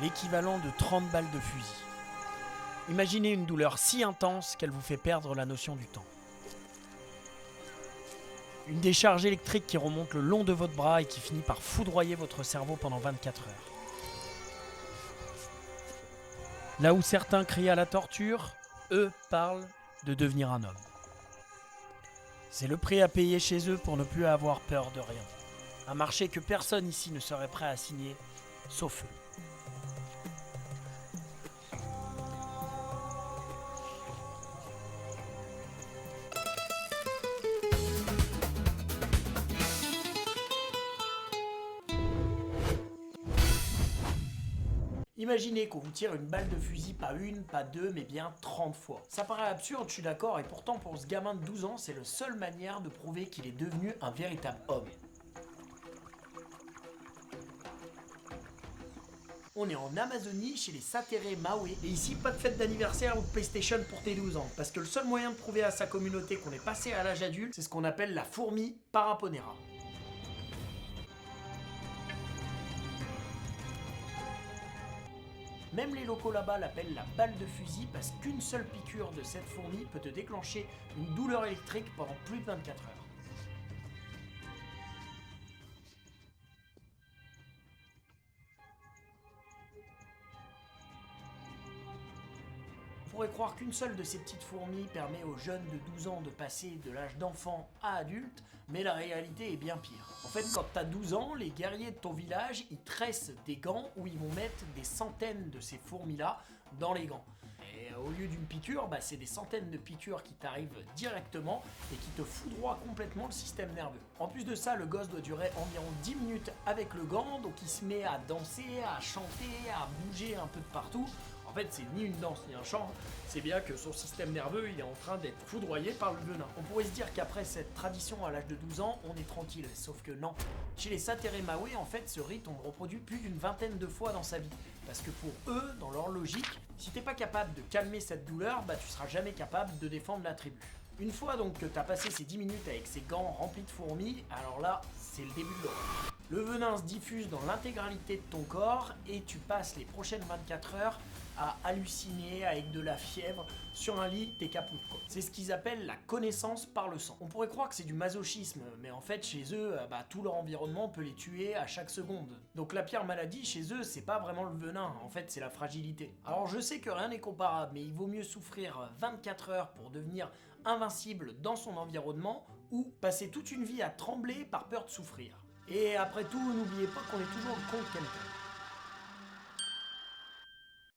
l'équivalent de 30 balles de fusil. Imaginez une douleur si intense qu'elle vous fait perdre la notion du temps. Une décharge électrique qui remonte le long de votre bras et qui finit par foudroyer votre cerveau pendant 24 heures. Là où certains crient à la torture, eux parlent de devenir un homme. C'est le prix à payer chez eux pour ne plus avoir peur de rien. Un marché que personne ici ne serait prêt à signer, sauf eux. Imaginez qu'on vous tire une balle de fusil pas une, pas deux, mais bien 30 fois. Ça paraît absurde, je suis d'accord, et pourtant pour ce gamin de 12 ans, c'est la seule manière de prouver qu'il est devenu un véritable homme. On est en Amazonie chez les Satere Mawe, et ici pas de fête d'anniversaire ou de PlayStation pour tes 12 ans, parce que le seul moyen de prouver à sa communauté qu'on est passé à l'âge adulte, c'est ce qu'on appelle la fourmi Paraponera. Même les locaux là-bas l'appellent la balle de fusil parce qu'une seule piqûre de cette fourmi peut te déclencher une douleur électrique pendant plus de 24 heures. On pourrait croire qu'une seule de ces petites fourmis permet aux jeunes de 12 ans de passer de l'âge d'enfant à adulte, mais la réalité est bien pire. En fait, quand t'as 12 ans, les guerriers de ton village, ils tressent des gants où ils vont mettre des centaines de ces fourmis-là dans les gants. Et au lieu d'une piqûre, c'est des centaines de piqûres qui t'arrivent directement et qui te foudroient complètement le système nerveux. En plus de ça, le gosse doit durer environ 10 minutes avec le gant, donc il se met à danser, à chanter, à bouger un peu de partout. En fait, c'est ni une danse ni un chant, c'est bien que son système nerveux il est en train d'être foudroyé par le venin. On pourrait se dire qu'après cette tradition à l'âge de 12 ans, on est tranquille, sauf que non. Chez les Satere Mawe, en fait, ce rite on le reproduit plus d'une vingtaine de fois dans sa vie. Parce que pour eux, dans leur logique, si t'es pas capable de calmer cette douleur, tu seras jamais capable de défendre la tribu. Une fois donc que t'as passé ces 10 minutes avec ces gants remplis de fourmis, alors là, c'est le début de l'horreur. Le venin se diffuse dans l'intégralité de ton corps et tu passes les prochaines 24 heures à halluciner avec de la fièvre sur un lit, t'es capoute quoi. C'est ce qu'ils appellent la connaissance par le sang. On pourrait croire que c'est du masochisme, mais en fait chez eux, tout leur environnement peut les tuer à chaque seconde. Donc la pire maladie chez eux, c'est pas vraiment le venin, en fait c'est la fragilité. Alors je sais que rien n'est comparable, mais il vaut mieux souffrir 24 heures pour devenir invincible dans son environnement ou passer toute une vie à trembler par peur de souffrir. Et après tout, n'oubliez pas qu'on est toujours le con de quelqu'un.